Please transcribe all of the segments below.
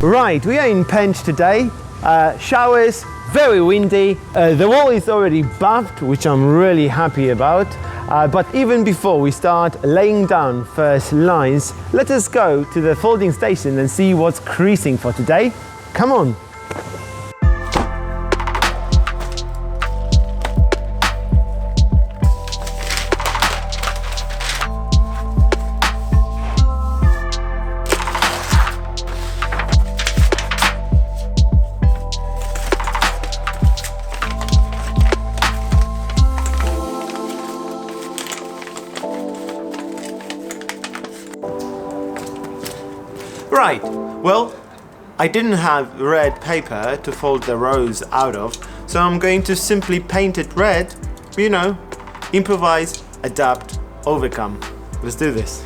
Right, we are in Penge today. Showers, very windy. The wall is already buffed, which I'm really happy about. But even before we start laying down first lines, let us go to the folding station and see what's creasing for today. Come on. Right, well, I didn't have red paper to fold the rose out of, so I'm going to simply paint it red, you know, improvise, adapt, overcome. Let's do this.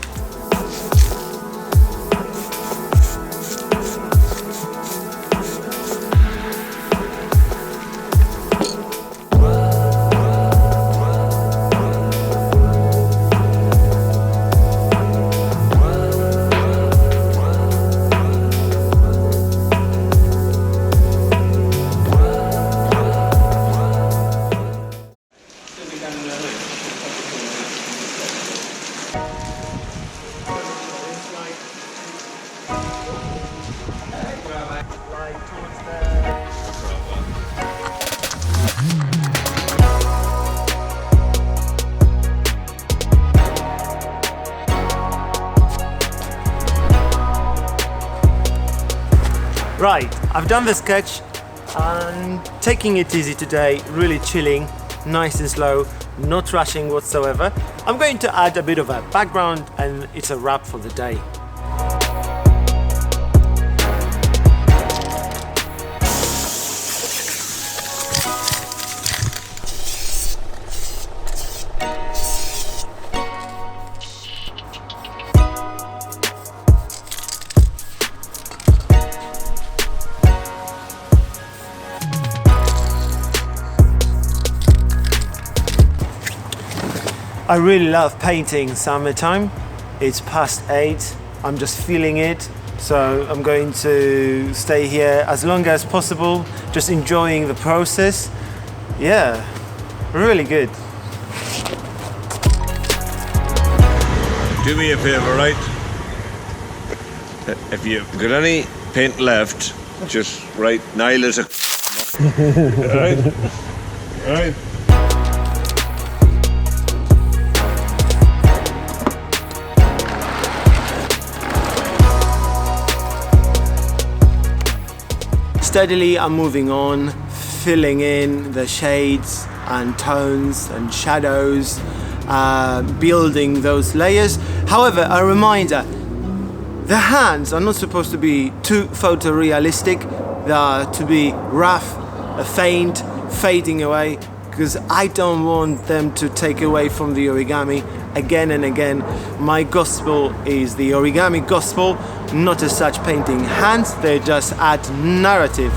Right, I've done the sketch and taking it easy today, really chilling, nice and slow, not rushing whatsoever. I'm going to add a bit of a background and it's a wrap for the day. I really love painting summertime. It's past 8, I'm just feeling it. So I'm going to stay here as long as possible, just enjoying the process. Yeah, really good. Do me a favour, right? If you've got any paint left, just write Niall as a Alright? Alright. Steadily I'm moving on, filling in the shades and tones and shadows, building those layers. However, a reminder, the hands are not supposed to be too photorealistic. They are to be rough, faint, fading away, because I don't want them to take away from the origami again and again. My gospel is the origami gospel, not as such painting hands, they just add narrative.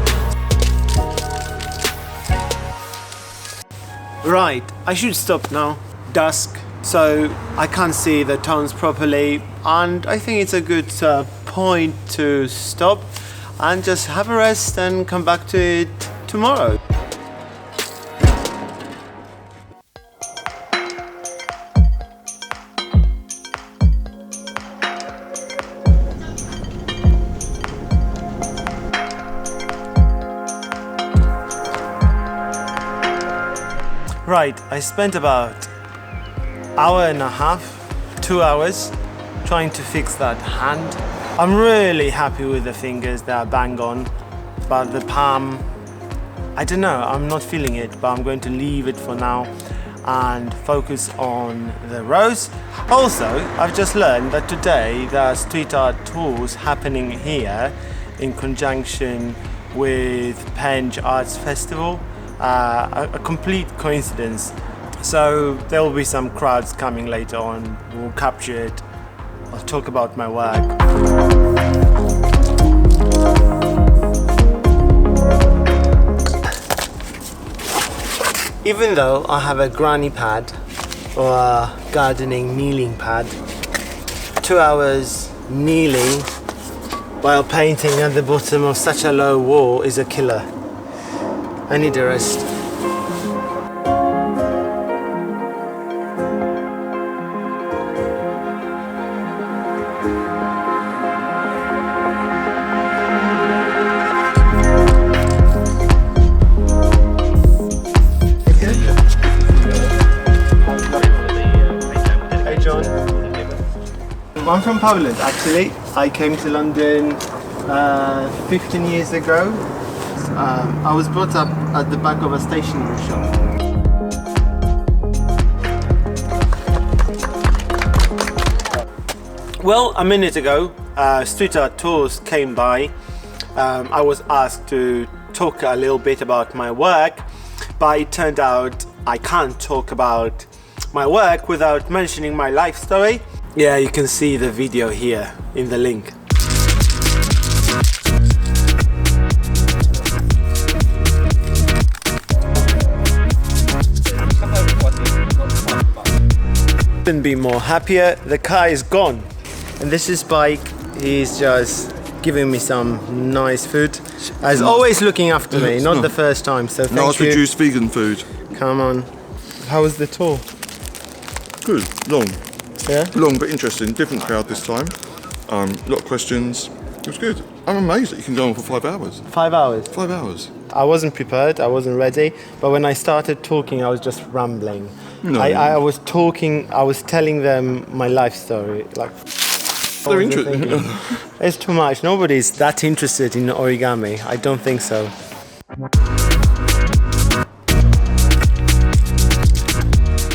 Right, I should stop now. Dusk, so I can't see the tones properly, and I think it's a good point to stop and just have a rest and come back to it tomorrow. Right, I spent about hour and a half, 2 hours trying to fix that hand. I'm really happy with the fingers, they are bang on, but the palm, I don't know, I'm not feeling it, but I'm going to leave it for now and focus on the rose. Also, I've just learned that today there are street art tours happening here in conjunction with Penge Arts Festival. A complete coincidence. So there will be some crowds coming later on. We'll capture it. I'll talk about my work. Even though I have a granny pad or a gardening kneeling pad, 2 hours kneeling while painting at the bottom of such a low wall is a killer. I need a rest. Hey John. I'm from Poland actually. I came to London 15 years ago. I was brought up at the back of a stationery shop. Well, a minute ago, street art tours came by. I was asked to talk a little bit about my work, but it turned out I can't talk about my work without mentioning my life story. Yeah, you can see the video here in the link. Couldn't be more happier. The car is gone, and this is Spike. He's just giving me some nice food. As always, looking after me. Not the first time. So thank you. Nice reduced vegan food. Come on. How was the tour? Good, long. Yeah. Long but interesting. Different crowd this time. A lot of questions. It was good. I'm amazed that you can go on for 5 hours. 5 hours. 5 hours. I wasn't prepared, I wasn't ready, but when I started talking, I was just rambling. No. I was talking, I was telling them my life story. Like, They're interesting. it's too much. Nobody's that interested in origami. I don't think so.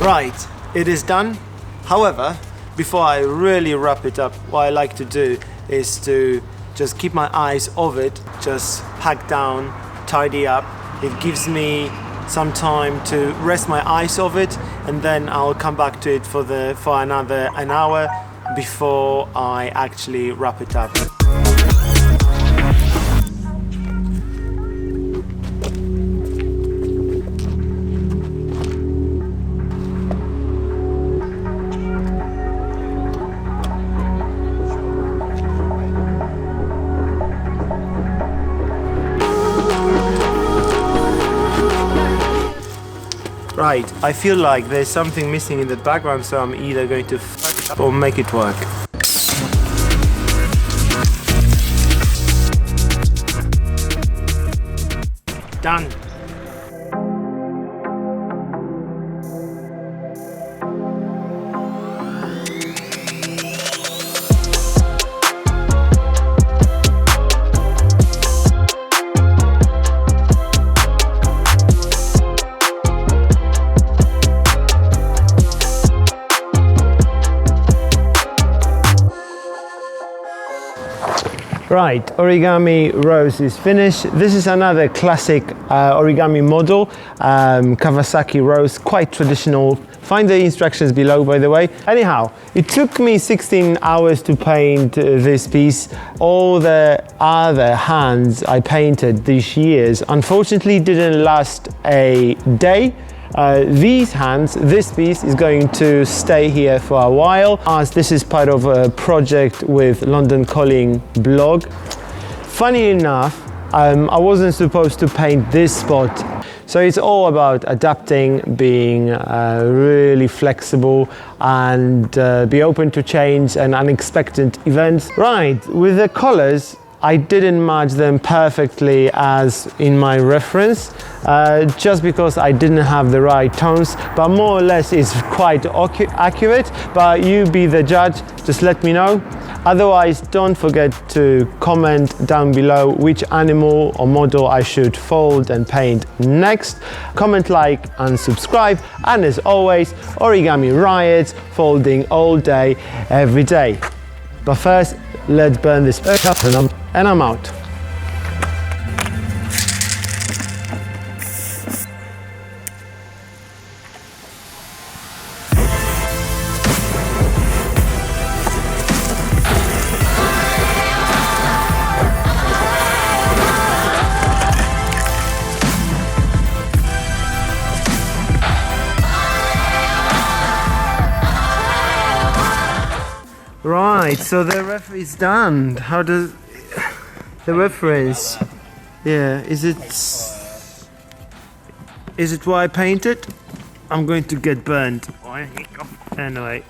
Right, it is done. However, before I really wrap it up, what I like to do is to just keep my eyes off it, just pack down, tidy up. It gives me some time to rest my eyes off it, and then I'll come back to it for another an hour before I actually wrap it up. Right, I feel like there's something missing in the background, so I'm either going to fuck it up or make it work. Done. Right, Origami Rose is finished. This is another classic origami model, Kawasaki Rose, quite traditional. Find the instructions below, by the way. Anyhow, it took me 16 hours to paint this piece. All the other hands I painted these years, unfortunately, didn't last a day. These hands, this piece is going to stay here for a while, as this is part of a project with London Calling blog. Funny enough, I wasn't supposed to paint this spot, so it's all about adapting, being really flexible, and be open to change and unexpected events. Right, with the colors, I didn't match them perfectly as in my reference, just because I didn't have the right tones, but more or less it's quite accurate, but you be the judge, just let me know. Otherwise, don't forget to comment down below which animal or model I should fold and paint next. Comment, like and subscribe, and as always, Origami Riots, folding all day, every day. But first, let's burn this up and I'm out. Right, so the ref is done. How does... The reference. Yeah, is it what I painted? I'm going to get burned. Anyway.